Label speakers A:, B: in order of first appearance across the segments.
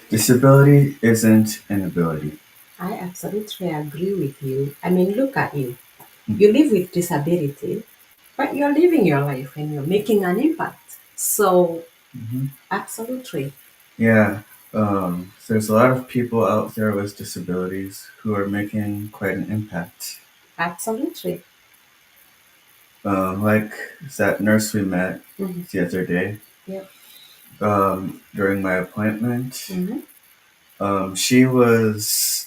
A: Disability isn't an ability.
B: I absolutely agree with you. I mean, look at you. You live with disability, but you're living your life and you're making an impact. So,
A: Hmm.
B: absolutely,
A: Yeah, there's a lot of people out there with disabilities who are making quite an impact.
B: absolutely.
A: Like that nurse we met
B: Hmm.
A: the other day
B: Yep.
A: during my appointment.
B: Hmm.
A: She was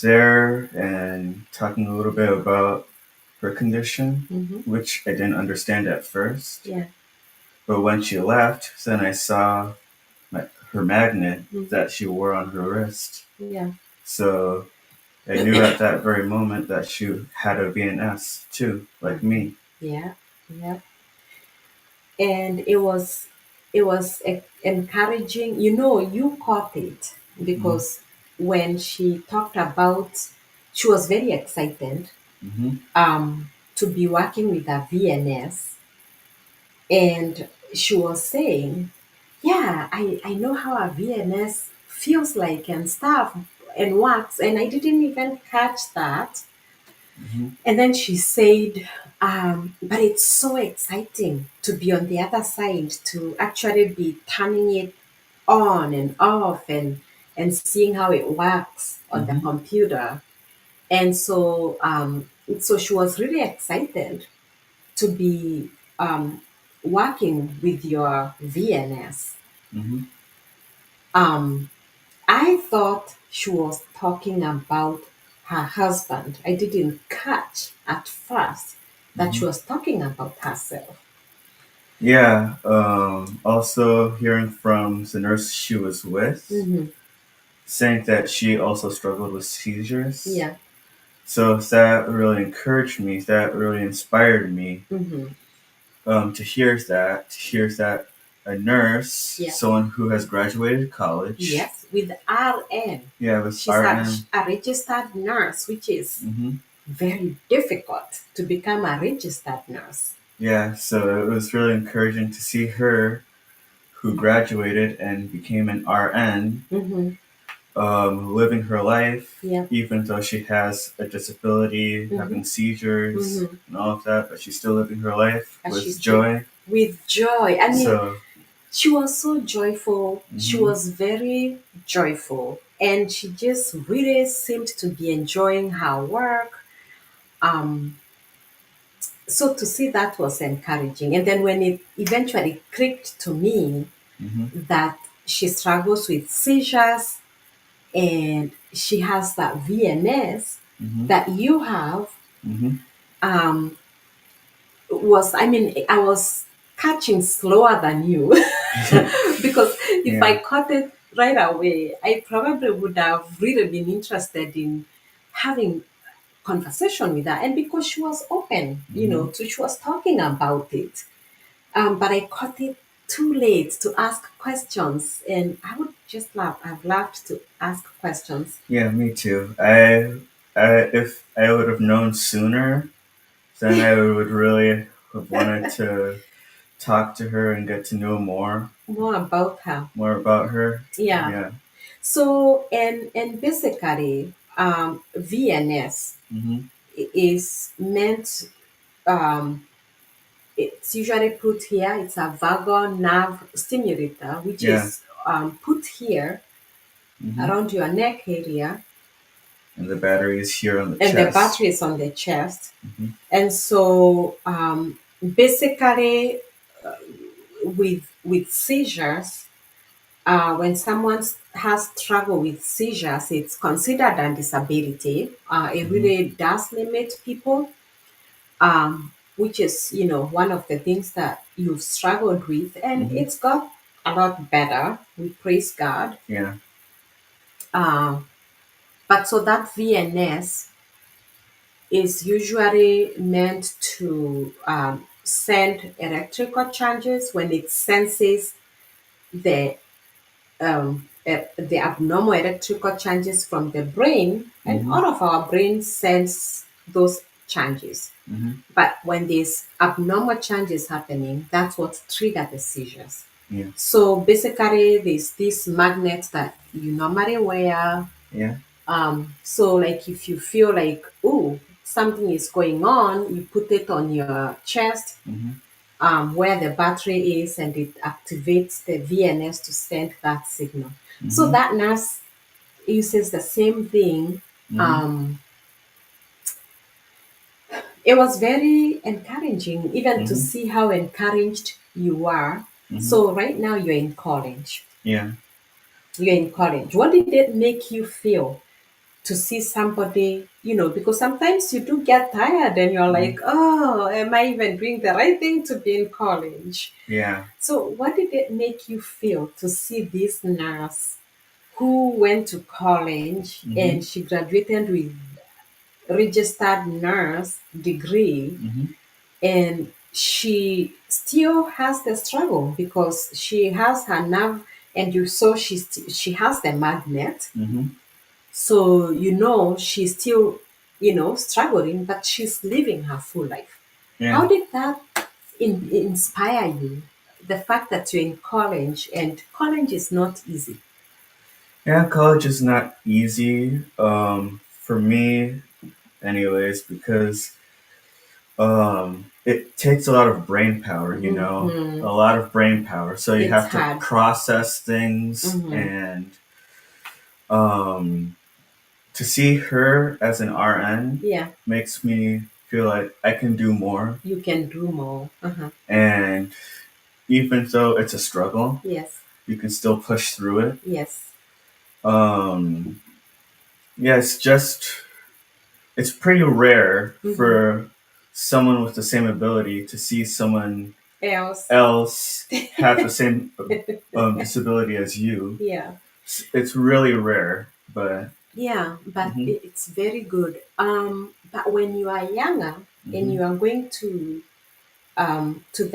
A: there and talking a little bit about her condition,
B: Hmm.
A: which I didn't understand at first.
B: Yeah.
A: But when she left, then I saw her magnet
B: Hmm.
A: that she wore on her wrist.
B: Yeah.
A: So I knew at that very moment that she had a VNS too, like
B: Hmm.
A: me.
B: Yeah. Yeah. And it was encouraging. You caught it
A: Hmm.
B: because when she talked about, she was very excited
A: Hmm.
B: to be working with a VNS, and she was saying, yeah, I know how a VNS feels like and stuff and works, and I didn't even catch that.
A: Hmm.
B: And then she said, but it's so exciting to be on the other side, to actually be turning it on and off and seeing how it works on the
A: Hmm.
B: computer. And so she was really excited to be working with your VNS.
A: Hmm.
B: Um, I thought she was talking about her husband. I didn't catch at first that she
A: Hmm.
B: was talking about herself.
A: Yeah. Also, hearing from the nurse she was with,
B: Hmm.
A: saying that she also struggled with seizures.
B: Yeah.
A: So that really encouraged me. That really inspired me
B: Hmm.
A: to hear that a nurse,
B: Yeah.
A: someone who has graduated college,
B: Yes, with RN.
A: yeah, with
B: She's
A: RN.
B: a registered nurse, which is
A: Hmm.
B: very difficult to become a registered nurse.
A: Yeah, so it was really encouraging to see her, who graduated and became an RN,
B: Hmm.
A: living her life,
B: Yeah.
A: even though she has a disability,
B: Hmm.
A: having seizures
B: Hmm.
A: and all of that, but she's still living her life
B: And
A: with
B: she's still
A: joy.
B: with joy. I mean,
A: So,
B: she was so joyful. She
A: hmm.
B: was very joyful. And she just really seemed to be enjoying her work. Um, so to see that was encouraging. And then when it eventually clicked to me
A: Hmm.
B: that she struggles with seizures and she has that VNS
A: Hmm.
B: that you have,
A: Hmm.
B: um, I was catching slower than you because if
A: Yeah.
B: I caught it right away, I probably would have really been interested in having conversation with her. And because she was open,
A: Hmm.
B: she was talking about it. But I caught it too late to ask questions, and I would just love. I've loved to ask questions.
A: Yeah, me too. If I would have known sooner, then I would really have wanted to talk to her and get to know
B: More about her.
A: more about her.
B: Yeah.
A: Yeah.
B: So and basically, VNS
A: Hmm.
B: is meant. Um, it's usually put here. It's a vagal nerve stimulator, which
A: Yeah.
B: is put here
A: Hmm.
B: around your neck area,
A: And the battery is here on the
B: and the
A: chest.
B: battery is on the chest.
A: Hmm.
B: And so, basically, with seizures, when someone has trouble with seizures, it's considered a disability. It
A: Hmm.
B: really does limit people, which is one of the things that you've struggled with, and
A: Hmm.
B: it's got a lot better. We praise God.
A: Yeah.
B: Uh, but so that VNS is usually meant to send electrical charges when it senses the the abnormal electrical changes from the brain, and
A: Hmm.
B: all of our brain sends those changes.
A: Hmm.
B: But when there's abnormal changes happening, that's what trigger the seizures.
A: Yeah.
B: So basically, there's this magnet that you normally wear.
A: Yeah.
B: So like if you feel like, oh, something is going on, you put it on your chest,
A: Mhm.
B: where the battery is, and it activates the VNS to send that signal. So
A: Mhm.
B: that nurse uses the same thing.
A: Mhm.
B: Um, it was very encouraging, even to
A: Mhm.
B: see how encouraged you are.
A: Mhm.
B: So right now you're in college.
A: Yeah.
B: You're in college. What did it make you feel to see somebody, because sometimes you do get tired and you're like,
A: Mhm.
B: oh, am I even doing the right thing to be in college?
A: Yeah.
B: So, what did it make you feel to see this nurse who went to college and
A: Mhm.
B: she graduated with registered nurse degree,
A: Mhm.
B: and she still has the struggle because she has her nerve, and you saw she has the magnet,
A: Mhm.
B: so she's still struggling, but she's living her full life.
A: Yeah.
B: How did that inspire you? The fact that you're in college, and college is not easy.
A: Yeah. College is not easy. For me, anyways, because it takes a lot of brain power.
B: Hmm.
A: A lot of brain power. So you
B: It's
A: have to
B: hard.
A: process things,
B: Hmm.
A: and um, to see her as an RN
B: Yeah,
A: makes me feel like I can do more.
B: you can do more. Uh-huh.
A: And even though it's a struggle,
B: Yes,
A: you can still push through it.
B: yes.
A: Um, yeah, it's pretty rare
B: Hmm.
A: for someone with the same ability to see someone
B: Else.
A: else have the same disability as you.
B: Yeah.
A: It's really rare, but
B: Yeah, but
A: hmm
B: it's very good. But when you are younger and
A: hmm
B: you are going to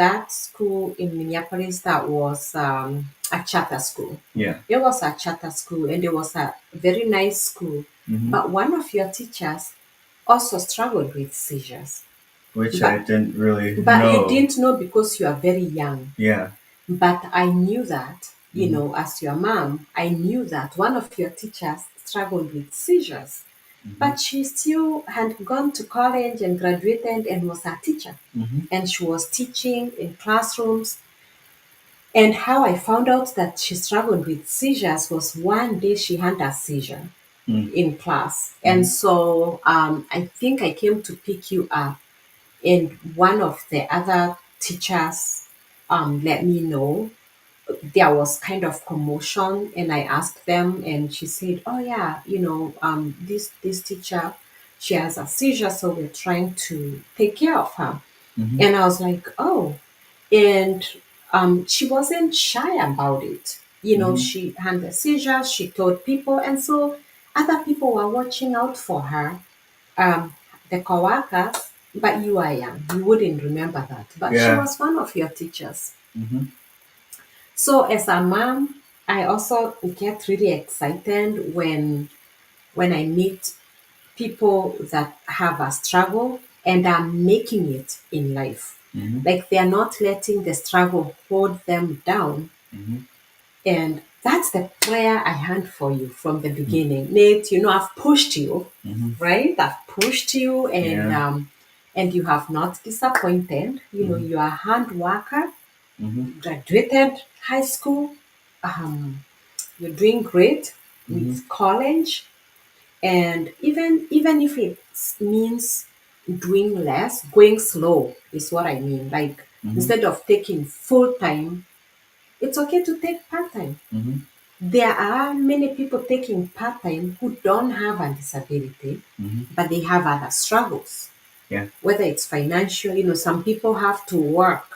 B: that school in Minneapolis, that was a charter school.
A: yeah,
B: It was a charter school, and it was a very nice school.
A: hmm
B: But one of your teachers also struggled with seizures.
A: which I
B: But
A: didn't really
B: but you
A: know.
B: didn't know because you are very young.
A: Yeah.
B: But I knew that,
A: hmm
B: as your mom, I knew that one of your teachers struggled with seizures.
A: hmm
B: But she still had gone to college and graduated and was a teacher.
A: hmm
B: And she was teaching in classrooms. And how I found out that she struggled with seizures was one day she had a seizure in class. And
A: hmm
B: so I think I came to pick you up, and one of the other teachers let me know there was kind of commotion, and I asked them, and she said, oh yeah, this teacher, she has a seizure, so we're trying to take care of her.
A: hmm
B: And I was like, oh. And she wasn't shy about it.
A: hmm
B: She had a seizure, she told people, and so other people were watching out for her, um, the co-workers. But you are young, you wouldn't remember that, but she
A: Yeah.
B: was one of your teachers.
A: hmm
B: So as a mom, I also get really excited when I meet people that have a struggle and are making it in life.
A: hmm
B: Like they are not letting the struggle hold them down.
A: hmm
B: And that's the prayer I had for you from the beginning. Nate, I've pushed you,
A: hmm
B: right? I've pushed you,
A: Yeah.
B: and you have not disappointed.
A: hmm
B: You are a hard worker,
A: hmm
B: graduated high school, um, you're doing great
A: hmm
B: with college, and even if it means doing less, going slow is what I mean. Like
A: hmm
B: instead of taking full time, it's okay to take part time.
A: hmm
B: There are many people taking part time who don't have a disability,
A: hmm
B: but they have other struggles.
A: Yeah.
B: Whether it's financial, some people have to work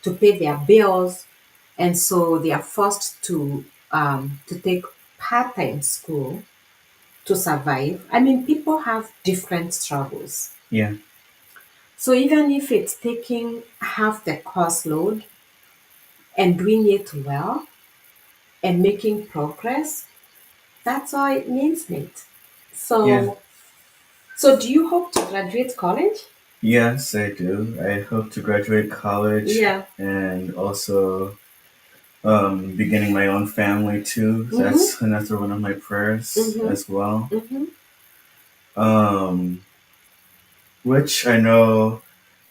B: to pay their bills, and so they are forced to take part-time school to survive. I mean, people have different struggles.
A: Yeah.
B: So even if it's taking half the course load and doing it well and making progress, that's all it means, Nate.
A: Yeah.
B: So do you hope to graduate college?
A: Yes, I do. I hope to graduate college
B: Yeah.
A: and also beginning my own family too. That's another one of my prayers
B: Mm-hmm.
A: as well.
B: Mm-hmm.
A: Um, which I know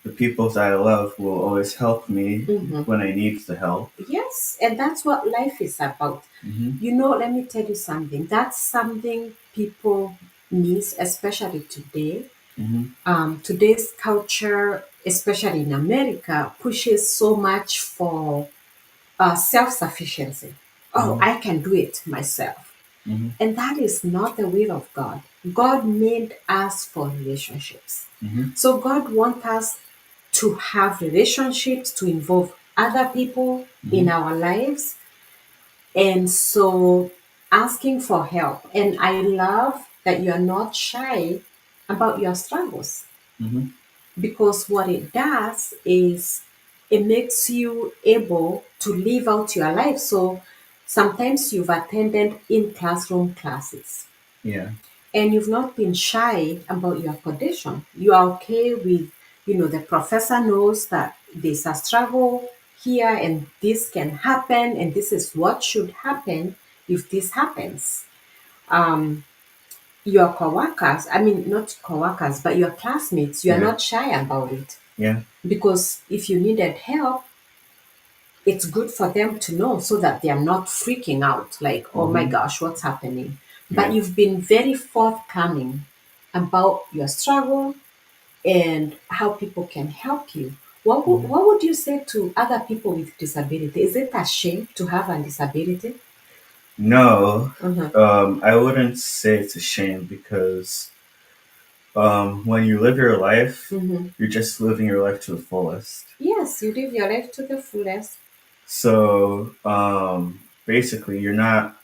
A: the people that I love will always help me
B: Mm-hmm.
A: when I need the help.
B: Yes, and that's what life is about.
A: Mm-hmm.
B: You know, let me tell you something. That's something people miss, especially today.
A: Mm-hmm.
B: Today's culture, especially in America, pushes so much for self sufficiency. Oh,
A: Mm-hmm.
B: I can do it myself.
A: Mm-hmm.
B: And that is not the will of God. God made us for relationships.
A: Mm-hmm.
B: So God wants us to have relationships, to involve other people in
A: Mm-hmm.
B: our lives. And so asking for help. And I love that you're not shy about your struggles,
A: Mm-hmm.
B: because what it does is it makes you able to live out your life. So sometimes you've attended in classroom classes
A: Yeah.
B: and you've not been shy about your condition. You are okay with, the professor knows that there's a struggle here and this can happen and this is what should happen if this happens. Um, your coworkers, I mean, not coworkers, but your classmates, you are
A: Yeah.
B: not shy about it,
A: Yeah.
B: because if you needed help, it's good for them to know so that they are not freaking out like, oh my
A: Mm-hmm.
B: gosh, what's happening? But
A: Yeah.
B: you've been very forthcoming about your struggle and how people can help you.
A: Mm-hmm.
B: What would you say to other people with disability? Is it a shame to have a disability?
A: No,
B: Mm-hmm.
A: I wouldn't say it's a shame because when you live your life,
B: Mm-hmm.
A: you're just living your life to the fullest.
B: Yes, you live your life to the fullest.
A: So basically, you're not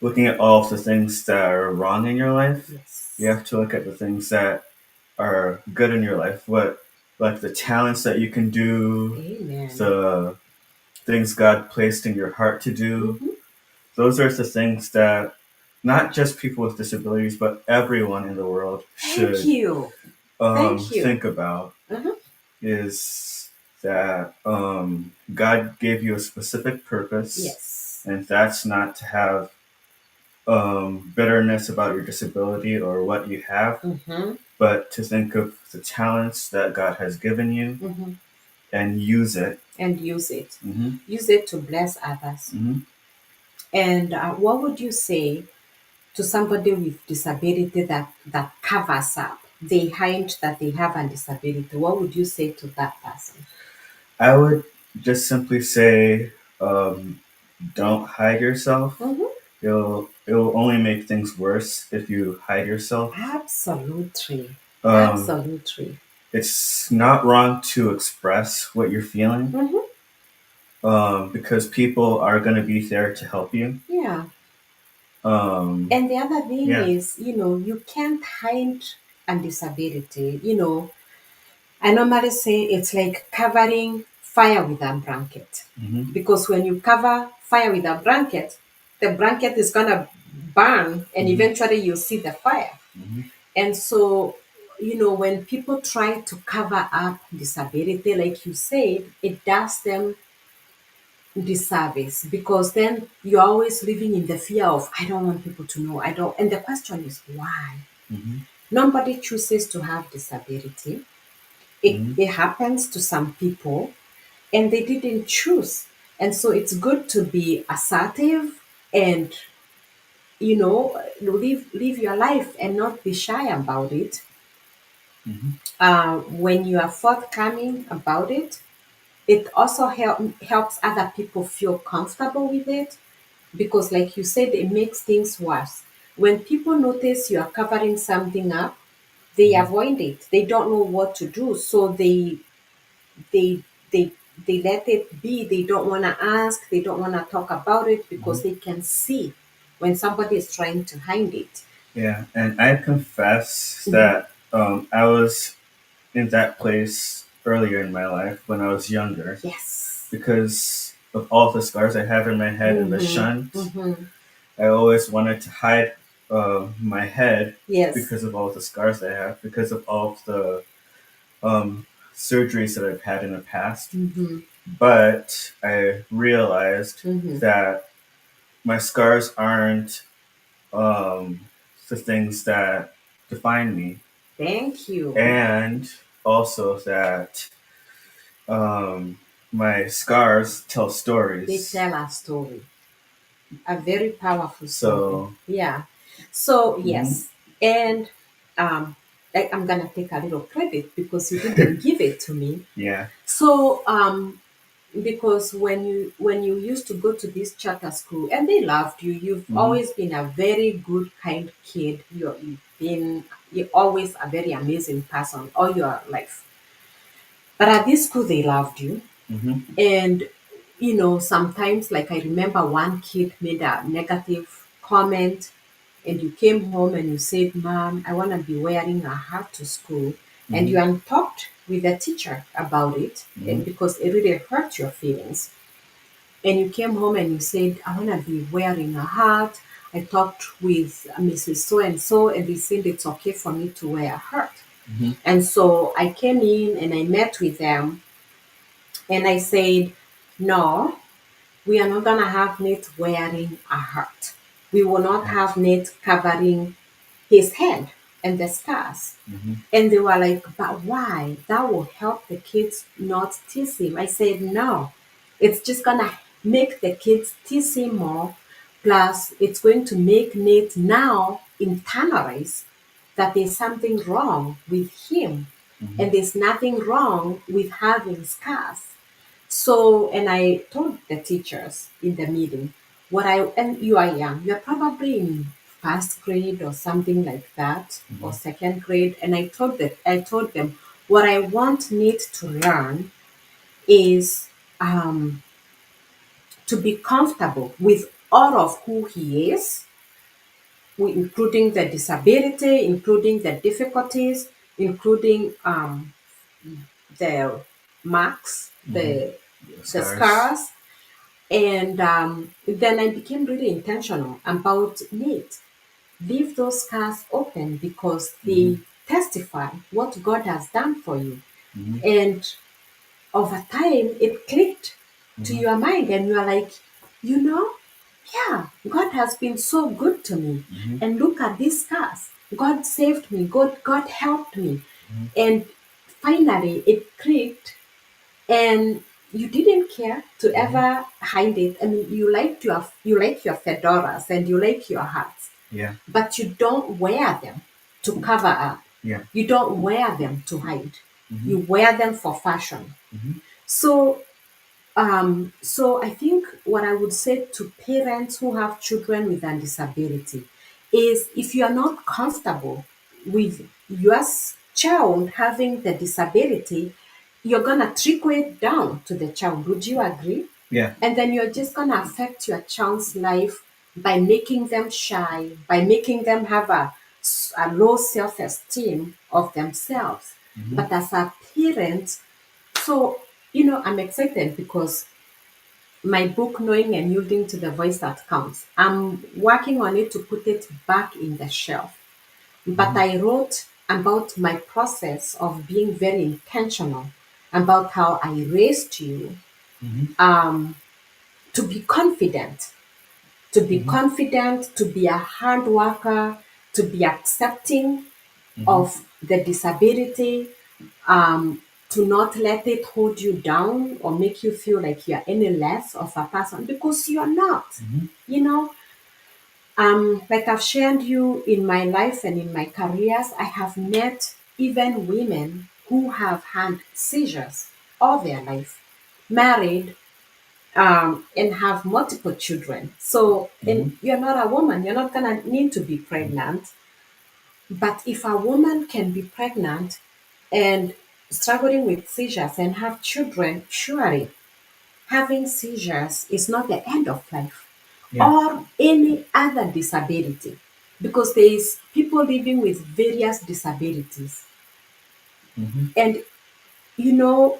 A: looking at all of the things that are wrong in your life. You
B: Yes.
A: have to look at the things that are good in your life. What, like the talents that you can do,
B: Amen.
A: the things God placed in your heart to do.
B: Mm-hmm.
A: Those are the things that not just people with disabilities, but everyone in the world
B: Thank
A: should
B: you. Thank you.
A: think about.
B: Uh-huh.
A: Is that God gave you a specific purpose,
B: Yes.
A: and that's not to have bitterness about your disability or what you have,
B: Mm-hmm.
A: but to think of the talents that God has given you
B: Mm-hmm.
A: and use it.
B: And use it.
A: Mm-hmm.
B: Use it to bless others.
A: Mm-hmm.
B: And what would you say to somebody with disability that covers up? They hide that they have a disability. What would you say to that person?
A: I would just simply say, don't hide yourself.
B: Mm-hmm.
A: It'll only make things worse if you hide yourself.
B: Absolutely.
A: Um,
B: Absolutely.
A: it's not wrong to express what you're feeling,
B: Mm-hmm.
A: because people are going to be there to help you.
B: Yeah.
A: Um,
B: And the other thing
A: yeah.
B: is, you can't hide a disability. I normally say it's like covering fire with a blanket.
A: Hmm.
B: Because when you cover fire with a blanket, the blanket is going to burn and
A: Hmm.
B: eventually you'll see the fire.
A: Hmm.
B: And so, when people try to cover up disability, like you said, it does them disservice, because then you're always living in the fear of, I don't want people to know. I don't. And the question is, why?
A: Hmm.
B: Nobody chooses to have disability. It,
A: Hmm.
B: it happens to some people and they didn't choose. And so it's good to be assertive and, live your life and not be shy about it.
A: Hmm.
B: When you are forthcoming about it, it also helps other people feel comfortable with it, because, like you said, it makes things worse. When people notice you are covering something up, they
A: Hmm.
B: avoid it. They don't know what to do, so they they they let it be. They don't want to ask. They don't want to talk about it
A: Hmm.
B: because they can see when somebody is trying to hide it.
A: Yeah, and I confess
B: Mhm.
A: that I was in that place earlier in my life when I was younger
B: Yes.
A: because of all the scars I have in my head and the
B: Mm-hmm.
A: shunt.
B: Mm-hmm.
A: I always wanted to hide my head
B: Yes.
A: because of all the scars I have, because of all of the um, surgeries that I've had in the past.
B: Mm-hmm.
A: but I realized
B: Mm-hmm.
A: that my scars aren't um, the things that define me,
B: Thank you.
A: and also that um, my scars tell
B: They
A: stories.
B: tell a story, a very powerful story.
A: So,
B: Yeah. So
A: mhm,
B: yes, and I'm gonna take a little credit because you didn't give it to me.
A: yeah.
B: So because when you used to go to this charter school and they loved you, you've
A: Hmm.
B: always been a very good, kind kid. You're always a very amazing person all your life. But at this school, they loved you.
A: Hmm.
B: And, sometimes, like I remember one kid made a negative comment, and you came home and you said, Mom, I want to be wearing a hat to school. And
A: Hmm.
B: you had talked with the teacher about it,
A: Hmm.
B: and because it really hurt your feelings. And you came home and you said, I want to be wearing a hat. I talked with Mrs. So and so, and they said it's okay for me to wear a hat.
A: Hmm.
B: And so I came in and I met with them and I said, no, we are not going to have Nate wearing a hat. We will not
A: Yeah.
B: have Nate covering his head and the scars.
A: Hmm.
B: And they were like, but why? That will help the kids not tease him. I said, no, it's just going to make the kids tease him more. Plus, it's going to make Nate now internalize that there's something wrong with him.
A: Hmm.
B: And there's nothing wrong with having scars. So, and I told the teachers in the meeting and you are young, you're probably in first grade or something like that, or
A: Hmm.
B: second grade. And I told them, what I want Nate to learn is to be comfortable with all of who he is, including the disability, including the difficulties, including the marks,
A: Hmm.
B: the
A: Scars.
B: scars. And then I became really intentional about Nate. Leave those scars open because
A: Hmm.
B: they testify what God has done for you.
A: Hmm.
B: And over time, it clicked to
A: Hmm.
B: your mind, and you are like, you know, yeah, God has been so good to me.
A: Hmm.
B: And look at these scars. God saved me. God helped me. And finally, it clicked and you didn't care to
A: Hmm.
B: ever hide it. I mean, you like your fedoras and you like your hats,
A: Yeah.
B: but you don't wear them to cover up.
A: Yeah.
B: You don't wear them to hide.
A: Hmm.
B: You wear them for fashion.
A: Hmm.
B: So, so I think what I would say to parents who have children with a disability is if you are not comfortable with your child having the disability, you're gonna trickle it down to the child. Would you agree?
A: Yeah.
B: And then you're just gonna affect your child's life by making them shy, by making them have a low self-esteem of themselves.
A: Hmm.
B: But as a parent, so, I'm excited because my book, Knowing and Yielding to the Voice That Counts, I'm working on it to put it back in the shelf. But
A: Hmm.
B: I wrote about my process of being very intentional about how I raised you
A: Hmm.
B: to be confident, to be
A: Hmm.
B: confident, to be a hard worker, to be accepting
A: Hmm.
B: of the disability, to not let it hold you down or make you feel like you're any less of a person because you're not.
A: Hmm.
B: You know, like I've shared you in my life and in my careers, I have met even women who have had seizures all their life, married, and have multiple children. So,
A: Hmm.
B: and you're not a woman, you're not gonna need to be pregnant. But if a woman can be pregnant and struggling with seizures and have children, surely having seizures is not the end of life
A: Yeah.
B: or any other disability because there is people living with various disabilities.
A: Hmm.
B: And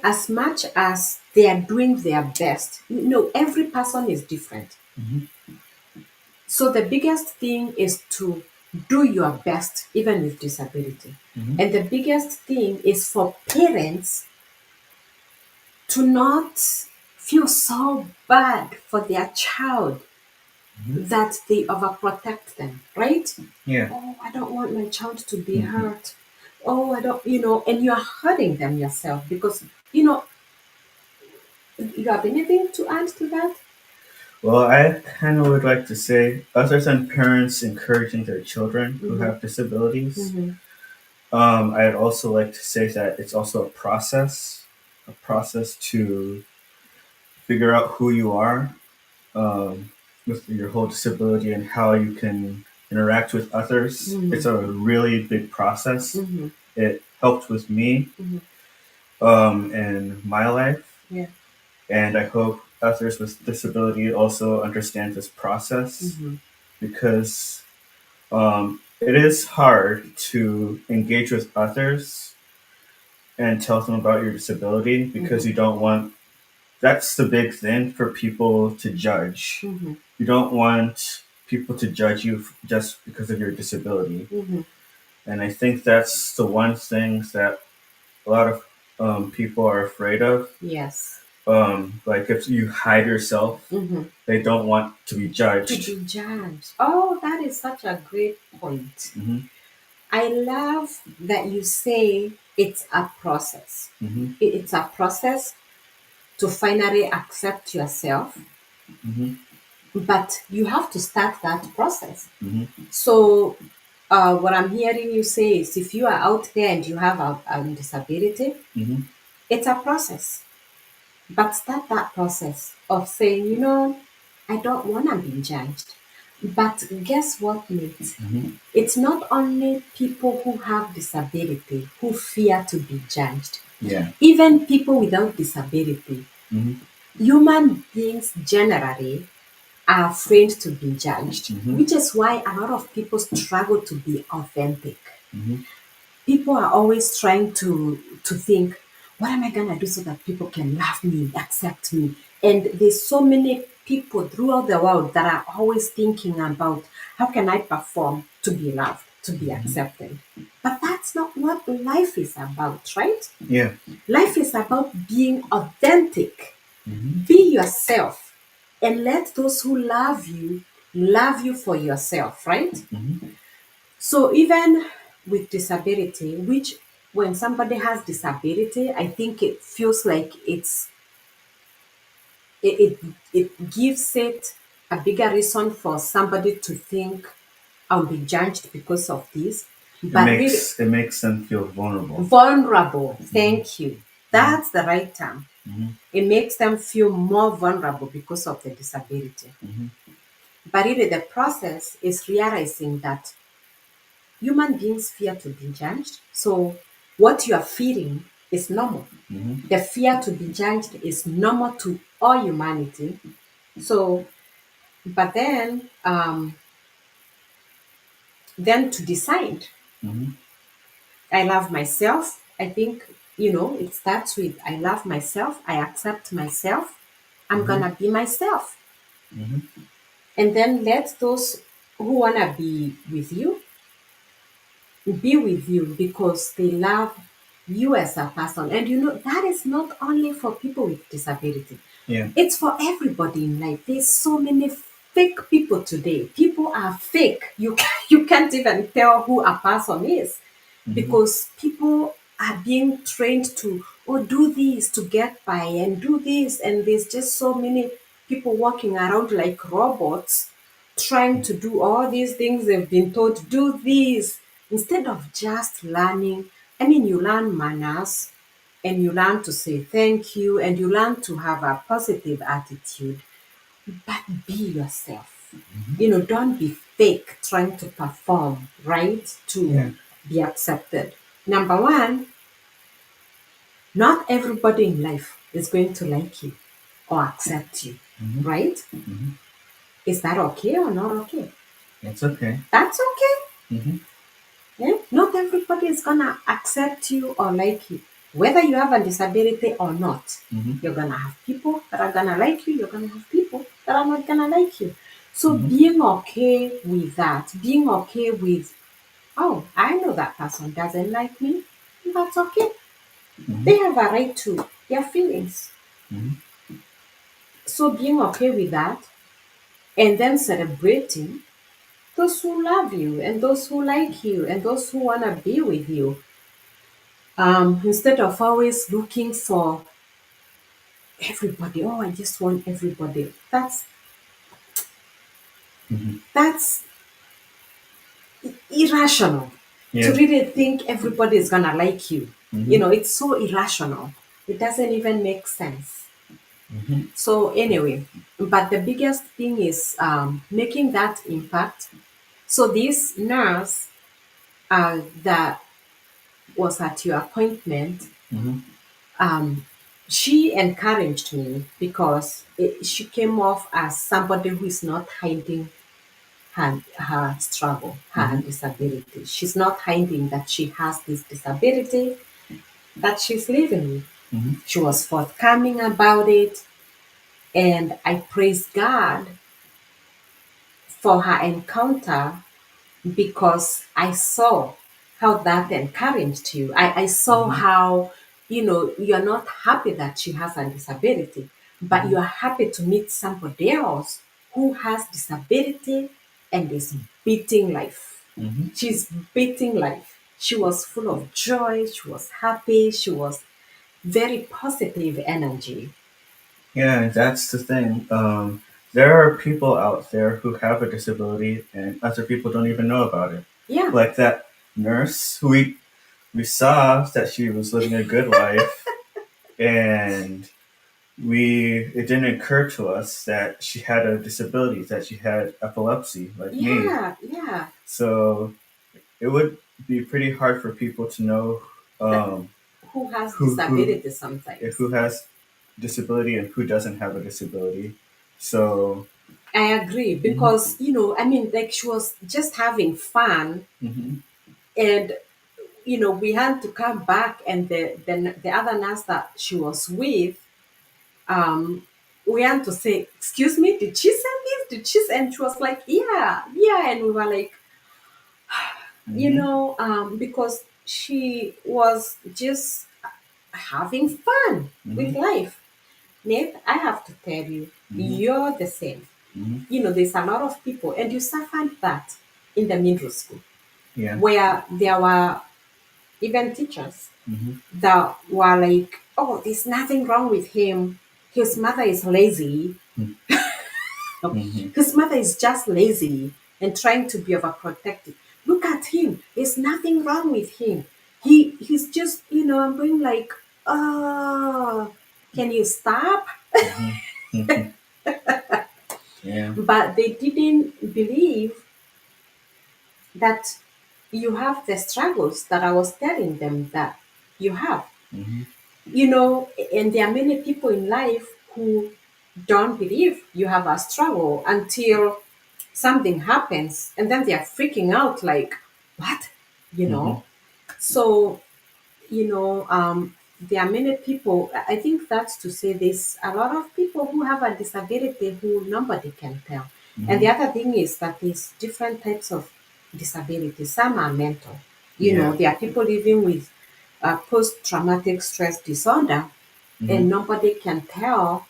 B: as much as they are doing their best, every person is different.
A: Hmm.
B: So the biggest thing is to do your best, even with disability.
A: Hmm.
B: And the biggest thing is for parents to not feel so bad for their child
A: Mhm.
B: that they overprotect them, right?
A: Yeah.
B: Oh, I don't want my child to be
A: Mhm.
B: hurt. Oh, I don't, and you're hurting them yourself because, you have anything to add to that?
A: Well, I kind of would like to say, other than parents encouraging their children who
B: Mm-hmm.
A: have disabilities,
B: Mm-hmm.
A: I'd also like to say that it's also a process to figure out who you are with your whole disability and how you can interact with others. It's
B: Mm-hmm.
A: a really big process.
B: Mm-hmm.
A: It helped with me
B: Mm-hmm.
A: in my life,
B: Yeah.
A: and I hope others with disability also understand this process
B: Mm-hmm.
A: because it is hard to engage with others and tell them about your disability because
B: Mm-hmm.
A: you don't want that's the big thing for people to judge.
B: Mm-hmm.
A: You don't want people to judge you just because of your disability.
B: Mm-hmm.
A: And I think that's the one thing that a lot of people are afraid of.
B: Yes.
A: Like if you hide yourself,
B: Mm-hmm.
A: they don't want to be
B: To
A: judged.
B: be judged. Oh, that is such a great point.
A: Hmm.
B: I love that you say it's a process.
A: Hmm.
B: It's a process to finally accept yourself,
A: Hmm.
B: but you have to start that process.
A: Hmm.
B: So, what I'm hearing you say is if you are out there and you have a disability,
A: Hmm.
B: it's a process. But start that process of saying, I don't want to be judged. But guess what, Nate?
A: Hmm.
B: It's not only people who have disability who fear to be judged.
A: Yeah.
B: Even people without disability,
A: Hmm.
B: human beings generally are afraid to be judged,
A: Hmm.
B: which is why a lot of people struggle to be authentic.
A: Hmm.
B: People are always trying to think, what am I gonna do so that people can love me, accept me? And there's so many people throughout the world that are always thinking about how can I perform to be loved, to be accepted. But that's not what life is about, right?
A: Yeah.
B: Life is about being authentic.
A: Hmm.
B: Be yourself and let those who love you for yourself, right?
A: Hmm.
B: So even with disability, which when somebody has disability, I think it feels like it it gives it a bigger reason for somebody to think I'll be judged because of this. But really
A: It makes them feel vulnerable.
B: vulnerable,
A: Hmm.
B: thank you.
A: Hmm.
B: That's the right term.
A: Hmm.
B: It makes them feel more vulnerable because of the disability.
A: Hmm.
B: But really the process is realizing that human beings fear to be judged. So what you are feeling is normal.
A: Hmm.
B: The fear to be judged is normal to all humanity. So, but then to decide,
A: Hmm.
B: I love myself. I think, it starts with I love myself. I accept myself. I'm
A: Hmm.
B: gonna be myself.
A: Hmm.
B: And then let those who wanna be with you because they love you as a person. And that is not only for people with disability.
A: Yeah.
B: It's for everybody in life. There's so many fake people today. People are fake. You can't even tell who a person is
A: Hmm.
B: because people are being trained to do this to get by and do this, and there's just so many people walking around like robots trying to do all these things they've been told do this instead of just learning. I mean, you learn manners and you learn to say thank you and you learn to have a positive attitude, but be yourself. Don't be fake trying to perform, right? To
A: Yeah.
B: be accepted. Number one, not everybody in life is going to like you or accept you,
A: Hmm.
B: right?
A: Hmm.
B: Is that okay or not okay?
A: It's okay.
B: That's okay.
A: Hmm.
B: Yeah? Not everybody is gonna accept you or like you. Whether you have a disability or not,
A: Hmm.
B: you're gonna have people that are gonna like you, you're gonna have people that are not gonna like you. So
A: Hmm.
B: being okay with that, being okay with, oh, I know that person doesn't like me, that's okay.
A: Hmm.
B: They have a right to their feelings.
A: Hmm.
B: So being okay with that and then celebrating those who love you and those who like you and those who want to be with you, instead of always looking for everybody. Oh, I just want everybody.
A: Hmm.
B: That's irrational to
A: Yeah.
B: really think everybody is gonna like you.
A: Hmm.
B: It's so irrational. It doesn't even make sense.
A: Hmm.
B: So anyway, but the biggest thing is making that impact. So this nurse that was at your appointment,
A: Hmm.
B: um, she encouraged me because she came off as somebody who is not hiding her struggle, her
A: Hmm.
B: disability. She's not hiding that she has this disability that she's living with.
A: Hmm.
B: She was forthcoming about it, and I praise God for her encounter because I saw how that encouraged you. I saw
A: Hmm.
B: how, you're not happy that she has a disability, but you
A: Hmm.
B: are happy to meet somebody else who has disability and is beating life.
A: Hmm.
B: She's beating life. She was full of joy. She was happy. She was very positive energy.
A: Yeah, that's the thing. There are people out there who have a disability, and other people don't even know about it.
B: Yeah,
A: Like that nurse who we saw that she was living a good life, and we it didn't occur to us that she had a disability, that she had epilepsy, like me.
B: yeah, yeah.
A: So it would be pretty hard for people to know
B: That
A: um,
B: who has
A: who
B: disability sometimes.
A: who has disability and who doesn't have a disability. So.
B: I agree
A: Mhm.
B: because I mean, like she was just having fun,
A: Mhm.
B: and we had to come back, and the other nurse that she was with, um, we had to say, "Excuse me, did she send this? Did she?" And she was like, "Yeah, yeah," and we were like,
A: Mhm.
B: because she was just having fun with
A: Mhm.
B: life. Nate, I have to tell you,
A: Mhm.
B: you're the same.
A: Mhm.
B: There's a lot of people, and you suffered that in the middle school,
A: Yeah.
B: where there were even teachers
A: Mhm.
B: that were like, oh, there's nothing wrong with him. His mother is lazy.
A: Mhm.
B: His mother is just lazy and trying to be overprotective. Look at him. There's nothing wrong with him. He's just, I'm going like, oh, can you stop?
A: Mhm. Mhm. Yeah.
B: But they didn't believe that you have the struggles that I was telling them that you have.
A: Mhm.
B: And there are many people in life who don't believe you have a struggle until something happens and then they are freaking out like, what? You
A: Mhm.
B: know? So, there are many people, I think that's to say there's a lot of people who have a disability who nobody can tell. And the
A: Mhm.
B: other thing is that there's different types of disability. Some are mental.
A: Yeah.
B: There are people living with post-traumatic stress disorder, and
A: Mhm.
B: nobody can tell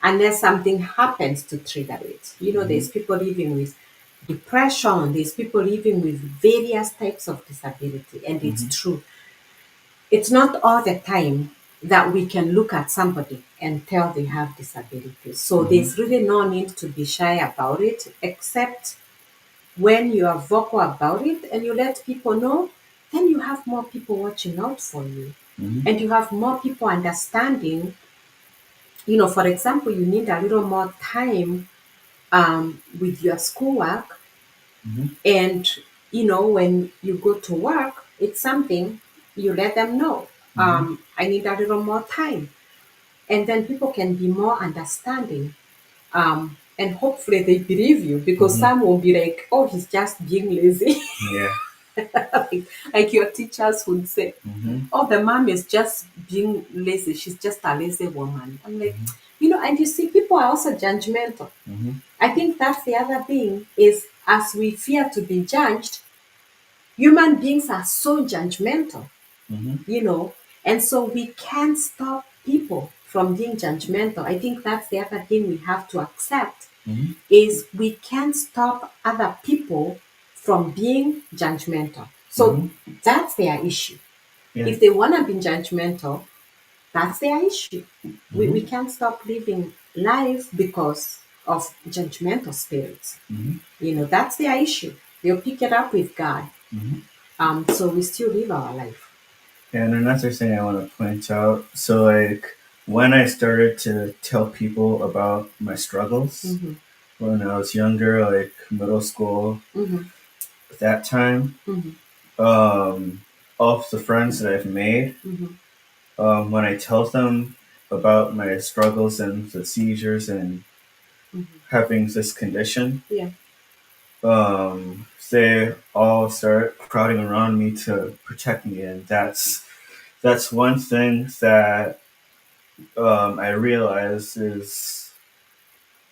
B: unless something happens to trigger it.
A: Mhm.
B: There's people living with depression, there's people living with various types of disability, and it's
A: Mhm.
B: true. It's not all the time that we can look at somebody and tell they have disabilities. So
A: Mhm.
B: there's really no need to be shy about it, except when you are vocal about it and you let people know, then you have more people watching out for you.
A: Mhm.
B: And you have more people understanding. For example, you need a little more time with your schoolwork.
A: Mhm.
B: And, when you go to work, it's something you let them know.
A: Mhm.
B: I need a little more time. And then people can be more understanding. And hopefully they believe you because
A: Mhm.
B: some will be like, oh, he's just being lazy.
A: Yeah.
B: like your teachers would say,
A: Mhm.
B: oh, the mom is just being lazy. She's just a lazy woman. I'm like,
A: Mhm.
B: and you see, people are also judgmental.
A: Mhm.
B: I think that's the other thing is as we fear to be judged, human beings are so judgmental,
A: Mhm.
B: you know, and so we can't stop people from being judgmental. I think that's the other thing we have to accept
A: Mhm.
B: is we can't stop other people from being judgmental. So
A: Mhm.
B: that's their issue.
A: Yeah.
B: If they want to be judgmental, that's their issue. We
A: Mhm.
B: can't stop living life because of judgmental spirits.
A: Mhm.
B: That's their issue. They'll pick it up with God.
A: Mhm.
B: So we still live our life.
A: And another thing I want to point out, so like when I started to tell people about my struggles
B: Mm-hmm.
A: when I was younger, like middle school,
B: Mm-hmm.
A: at that time,
B: Mm-hmm.
A: um, all of the friends that I've made,
B: Mm-hmm.
A: when I tell them about my struggles and the seizures and
B: Mm-hmm.
A: having this condition,
B: Yeah.
A: they all start crowding around me to protect me, and that's one thing that I realize is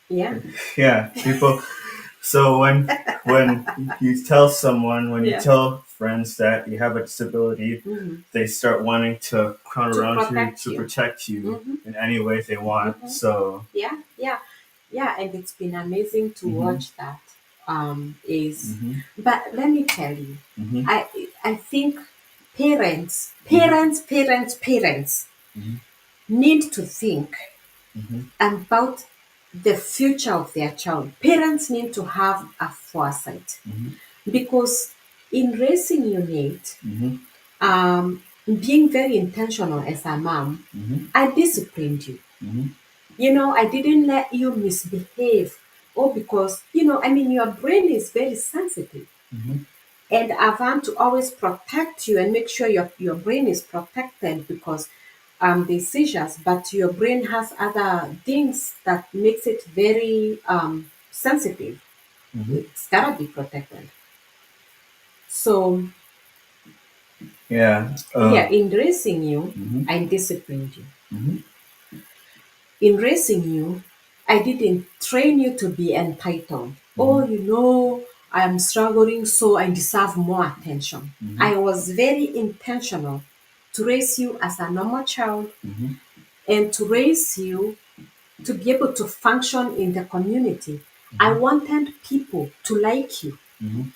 B: Yeah.
A: yeah, people. So when you tell someone, when you
B: Yeah.
A: tell friends that you have a disability,
B: Mm-hmm.
A: they start wanting to crowd
B: To
A: around you
B: protect
A: to
B: you.
A: protect you
B: Mm-hmm.
A: in any way they want.
B: Mm-hmm.
A: So
B: Yeah. Yeah. Yeah. And it's been amazing to
A: mhm,
B: watch that. Is
A: mhm,
B: but let me tell you,
A: mhm,
B: I think parents,
A: mhm,
B: parents, parents, parents
A: mhm,
B: need to think
A: mhm,
B: about the future of their child. Parents need to have a foresight
A: mhm,
B: because in raising your Nate,
A: mhm,
B: being very intentional as a mom,
A: mhm,
B: I disciplined you.
A: mhm,
B: I didn't let you misbehave. Oh, because, your brain is very sensitive.
A: mhm,
B: And I want to always protect you and make sure your brain is protected because the seizures, but your brain has other things that makes it very sensitive.
A: mhm.
B: It's gotta be protected. So
A: Yeah.
B: yeah, in raising you,
A: Mhm,
B: I disciplined you.
A: mhm,
B: In raising you, I didn't train you to be entitled. Oh,
A: mhm,
B: I'm struggling, so I deserve more attention.
A: mhm,
B: I was very intentional to raise you as a normal child
A: mhm,
B: and to raise you to be able to function in the community. I
A: mhm,
B: wanted people to like you.
A: mhm,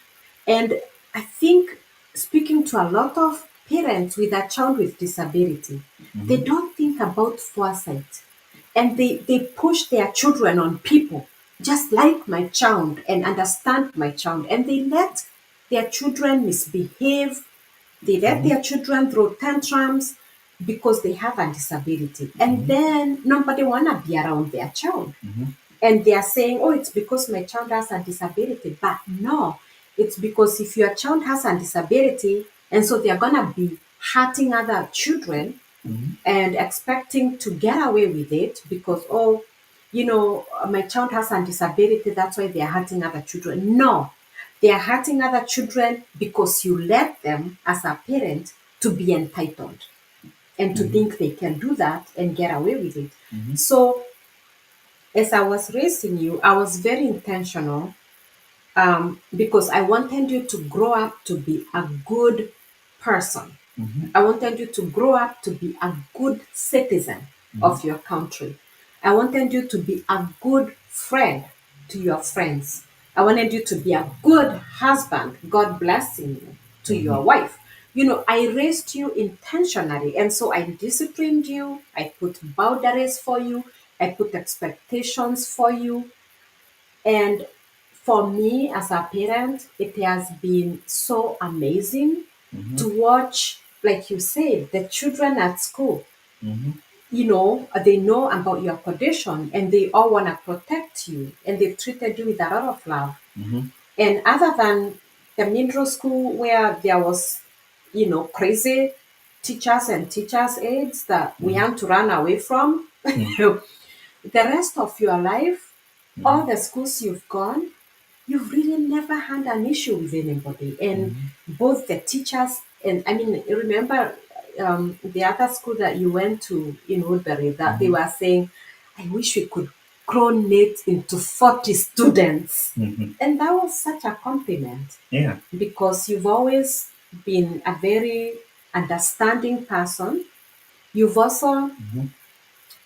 B: And I think speaking to a lot of parents with a child with disability, they
A: mhm,
B: don't think about foresight. And they push their children on people, just like my child and understand my child. And they let their children misbehave. They let
A: mhm,
B: their children throw tantrums because they have a disability. And
A: mhm,
B: then nobody wanna be around their child.
A: mhm,
B: And they are saying, oh, it's because my child has a disability. But no, it's because if your child has a disability, and so they're going to be hurting other children
A: mhm,
B: and expecting to get away with it because, oh, my child has a disability, that's why they're hurting other children. No, they are hurting other children because you let them, as a parent, to be entitled and to
A: mhm,
B: think they can do that and get away with it.
A: mhm,
B: So as I was raising you, I was very intentional because I wanted you to grow up to be a good person.
A: mhm,
B: I wanted you to grow up to be a good citizen
A: mhm,
B: of your country. I wanted you to be a good friend to your friends. I wanted you to be a good husband, God blessing you, to your
A: mhm,
B: wife. I raised you intentionally, and so I disciplined you. I put boundaries for you. I put expectations for you. And for me as a parent, it has been so amazing
A: mhm,
B: to watch, like you said, the children at school.
A: mhm,
B: They know about your condition and they all want to protect you and they've treated you with a lot of love.
A: mhm,
B: And other than the middle school where there was, crazy teachers and teachers' aides that we
A: mhm,
B: had to run away from,
A: mhm,
B: the rest of your life, all
A: mhm,
B: the schools you've gone, you've really never had an issue with anybody. And
A: mhm,
B: both the teachers and you remember the other school that you went to in Woodbury that they
A: mhm,
B: were saying, I wish we could grow it into 40 students.
A: mhm.
B: And that was such a compliment
A: Yeah.
B: because you've always been a very understanding person. You've also
A: Mhm,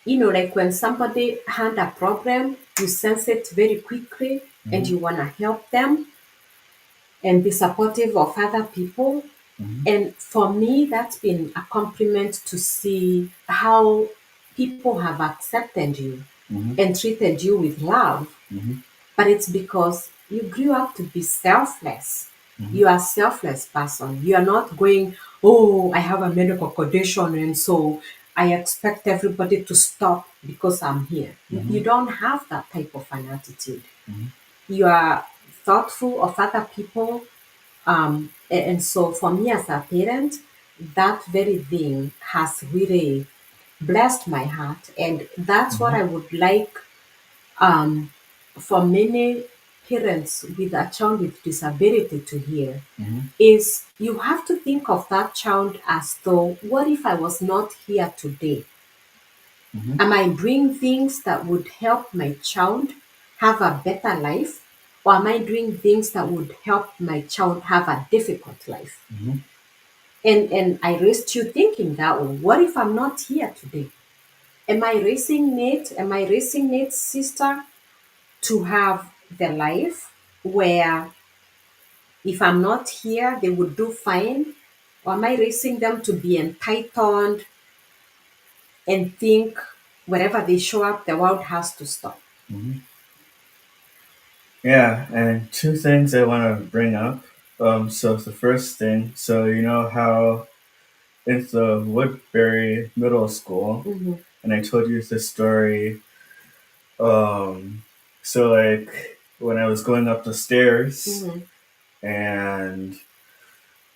B: like when somebody had a problem, you sense it very quickly and
A: Mhm.
B: you want to help them and be supportive of other people.
A: Mhm.
B: And for me, that's been a compliment to see how people have accepted you
A: Mhm.
B: and treated you with love.
A: Mhm.
B: But it's because you grew up to be selfless.
A: Mhm.
B: You are a selfless person. You are not going, oh, I have a medical condition and so I expect everybody to stop because I'm here. You
A: Mhm.
B: don't have that type of an attitude.
A: Mhm.
B: You are thoughtful of other people. And so for me as a parent, that very thing has really blessed my heart. And that's what
A: Mhm.
B: I would like um, for many parents with a child with disability to hear
A: Mhm.
B: is you have to think of that child as though, what if I was not here today?
A: Mhm.
B: Am I doing things that would help my child have a better life? Or am I doing things that would help my child have a difficult life?
A: Mhm.
B: And I raised you thinking that way. What if I'm not here today? Am I raising Nate? Am I raising Nate's sister to have the life where if I'm not here, they would do fine? Or am I raising them to be entitled and think wherever they show up, the world has to stop?
A: Mhm. Yeah, and two things I want to bring up. So the first thing, so you know how it's the Woodbury Middle School,
B: Mm-hmm,
A: and I told you this story. Um, so like when I was going up the stairs
B: mm-hmm.
A: and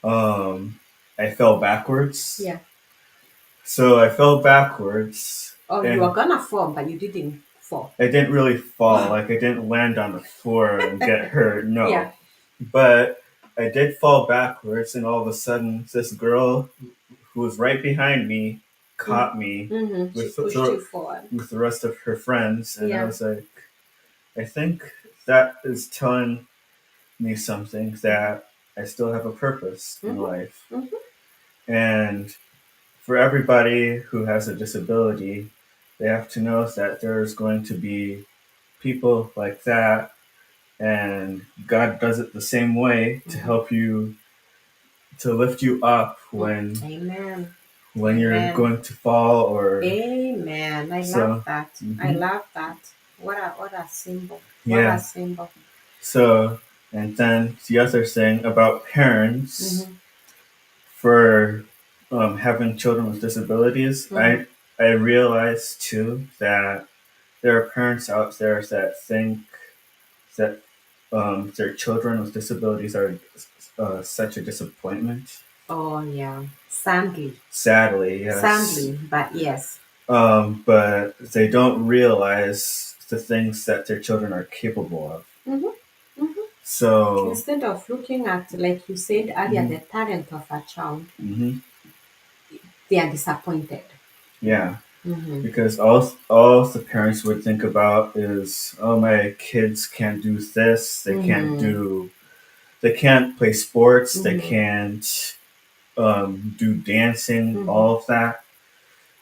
A: um, I fell backwards.
B: Yeah.
A: So I fell backwards
B: Oh, you were
A: and
B: gonna fall, but you didn't fall.
A: I didn't really fall. Like I didn't land on the floor and get hurt.
B: Yeah.
A: No, but I did fall backwards, and all of a sudden, this girl who was right behind me caught me
B: Mm-hmm. She
A: with
B: pushed you forward.
A: with the rest of her friends, and I
B: Yeah.
A: was like, I think that is telling me something that I still have a purpose in life,
B: Mm-hmm. Mm-hmm.
A: and for everybody who has a disability, they have to know that there's going to be people like that, and God does it the same way to
B: Mm-hmm.
A: help you, to lift you up
B: Amen.
A: when you're
B: Amen.
A: going to fall or
B: Amen. I love
A: so.
B: that. I
A: Hmm.
B: love that. What a symbol. What a
A: Yeah.
B: symbol.
A: So, and then the other thing about parents
B: Mm-hmm.
A: for having children with disabilities,
B: Mm-hmm.
A: I realize too that there are parents out there that think that their children with disabilities are such a disappointment.
B: Oh yeah. Sadly.
A: Sadly, yes.
B: Sadly, but yes.
A: But they don't realize the things that their children are capable of.
B: Mm-hmm. Mm-hmm.
A: So,
B: Instead of looking at, like you said earlier,
A: mhm,
B: the talent of a child,
A: mhm,
B: they are disappointed.
A: yeah,
B: Mm-hmm.
A: because all the parents would think about is, oh, my kids can't do this,
B: Mm-hmm.
A: they can't play sports, they
B: Mm-hmm.
A: can't do dancing,
B: Mm-hmm.
A: all of that,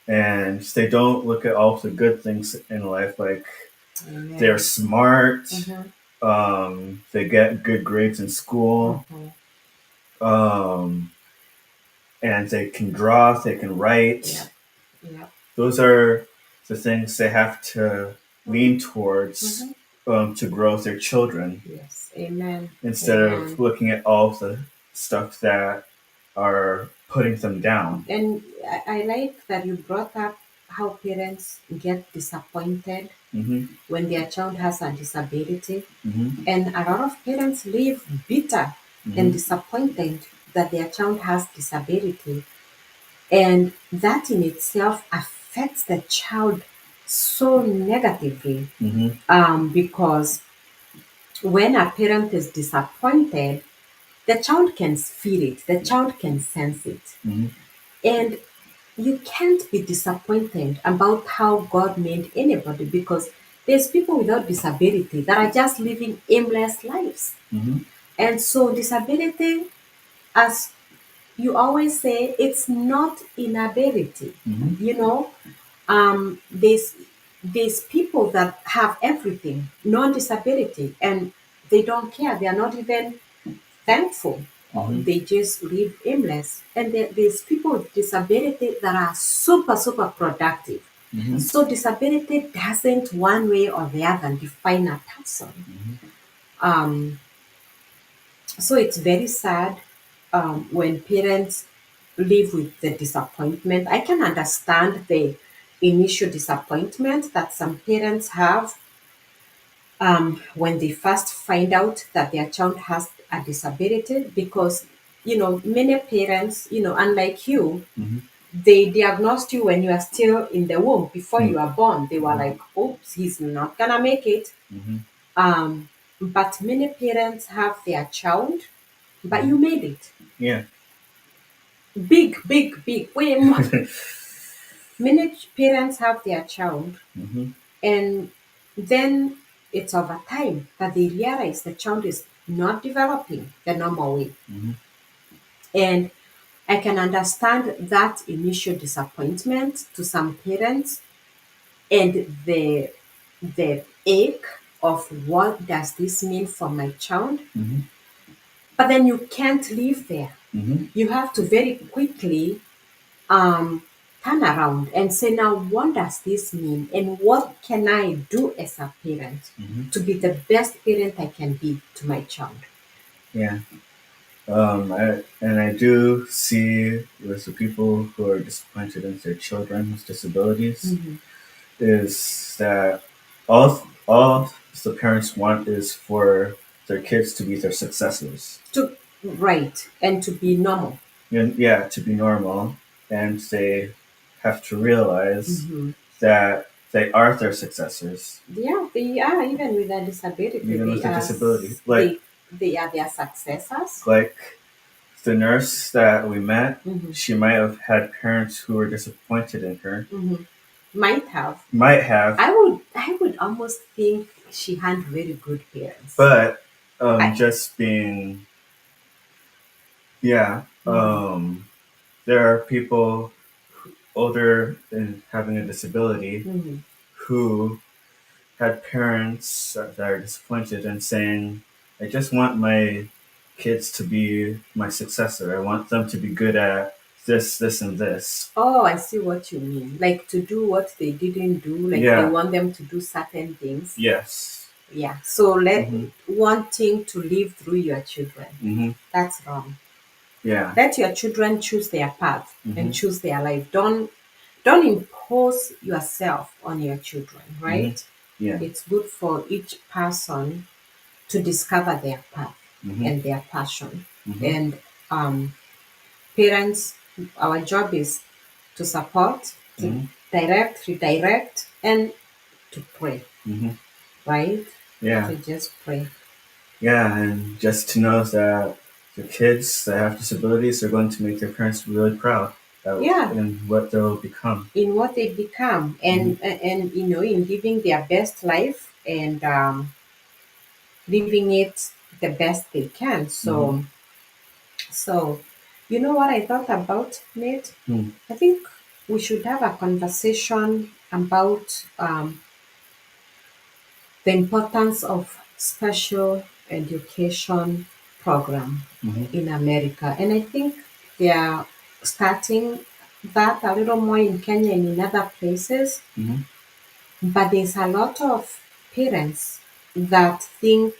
A: and they don't look at all of the good things in life, like they're
B: Amen.
A: smart,
B: Mm-hmm.
A: they get good grades in school,
B: Mm-hmm.
A: um, and they can draw, they can
B: Yeah.
A: write.
B: Yeah.
A: Those are the things they have to
B: Mm-hmm.
A: lean towards
B: Mm-hmm.
A: to grow their children
B: Yes. Amen.
A: instead of
B: Amen.
A: looking at all of the stuff that are putting them down.
B: And I like that you brought up how parents get disappointed
A: Hmm.
B: when their child has a disability.
A: Hmm.
B: And a lot of parents live bitter and
A: Hmm.
B: disappointed that their child has disability. And that in itself affects the child so negatively
A: Hmm.
B: because when a parent is disappointed, the child can feel it, the child can sense it.
A: Hmm.
B: And you can't be disappointed about how God made anybody because there's people without disability that are just living aimless lives.
A: Hmm.
B: And so, disability, as you always say, it's not inability.
A: Hmm.
B: You know, There's people that have everything, non-disability, and they don't care. They are not even thankful.
A: Mm-hmm.
B: They just live aimless. And there's people with disability that are super, super productive.
A: Mm-hmm.
B: So disability doesn't one way or the other define a person.
A: Mm-hmm.
B: Um, so it's very sad when parents live with the disappointment. I can understand the initial disappointment that some parents have when they first find out that their child has a disability, because many parents, unlike you,
A: Mm-hmm.
B: they diagnosed you when you are still in the womb before you are born. They were
A: Mm-hmm.
B: like, oops, he's not gonna make it.
A: Mm-hmm.
B: um, but many parents have their child, but
A: Mm-hmm.
B: you made it.
A: Yeah.
B: Big, big, big, way more. Many parents have their child,
A: Mm-hmm.
B: and then it's over time that they realize the child is not developing the normal way.
A: Mm-hmm.
B: And I can understand that initial disappointment to some parents, and the ache of what does this mean for my child.
A: Mm-hmm.
B: But then you can't live there.
A: Mm-hmm.
B: You have to very quickly um, turn around and say, now, what does this mean? And what can I do as a parent
A: Mm-hmm.
B: to be the best parent I can be to my child?
A: Yeah. I do see with the people who are disappointed in their children with disabilities
B: Mm-hmm.
A: is that all the parents want is for their kids to be their successors.
B: To right, and to be normal.
A: And yeah, to be normal, and they have to realize
B: Mm-hmm.
A: that they are their successors,
B: Yeah, they are, even with a disability.
A: even with
B: They
A: a
B: are
A: disability.
B: they are their successors.
A: Like the nurse that we met,
B: Mm-hmm.
A: she might have had parents who were disappointed in her.
B: Mm-hmm. Might have.
A: Might have,
B: I would almost think she had very good parents.
A: but
B: I,
A: just being, yeah,
B: mm-hmm.
A: there are people older and having a disability
B: Mm-hmm.
A: who had parents that are disappointed and saying, I just want my kids to be my successor. I want them to be good at this, this, and this.
B: Oh, I see what you mean. Like to do what they didn't do, like they
A: Yeah.
B: want them to do certain things.
A: Yes.
B: Yeah. So
A: Mm-hmm.
B: wanting to live through your children.
A: Mm-hmm.
B: That's wrong.
A: Yeah.
B: Let your children choose their path
A: Mm-hmm.
B: and choose their life. Don't impose yourself on your children, right?
A: Mm-hmm. Yeah.
B: It's good for each person to discover their path
A: Mm-hmm.
B: and their passion.
A: Mm-hmm.
B: And parents, our job is to support, to
A: Mm-hmm.
B: direct, redirect, and to pray,
A: Mm-hmm.
B: right?
A: Yeah.
B: To just pray.
A: Yeah, and just to know that the kids that have disabilities are going to make their parents really proud
B: Yeah.
A: in what they'll become.
B: In what they become, and in living their best life, and living it the best they can. So, so you know what I thought about, Nate?
A: Hmm.
B: I think we should have a conversation about the importance of special education program
A: Mm-hmm.
B: in America. And I think they are starting that a little more in Kenya and in other places.
A: Mm-hmm.
B: But there's a lot of parents that think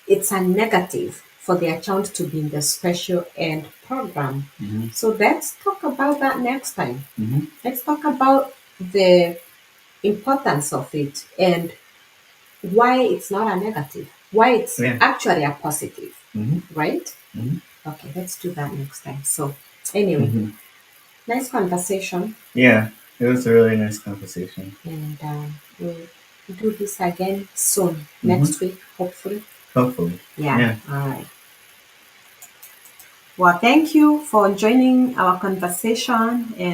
B: it's a negative for their child to be in the special ed program.
A: Mm-hmm.
B: So let's talk about that next time.
A: Mm-hmm.
B: Let's talk about the importance of it and why it's not a negative, why it's
A: Yeah.
B: actually a positive,
A: Mm-hmm.
B: right?
A: Mm-hmm.
B: Okay, let's do that next time. So, anyway,
A: Mm-hmm.
B: nice conversation,
A: Yeah, it was a really nice conversation.
B: and we'll do this again soon,
A: Mm-hmm.
B: next week, hopefully.
A: Hopefully.
B: Yeah.
A: Yeah.
B: All right. Well, thank you for joining our conversation, and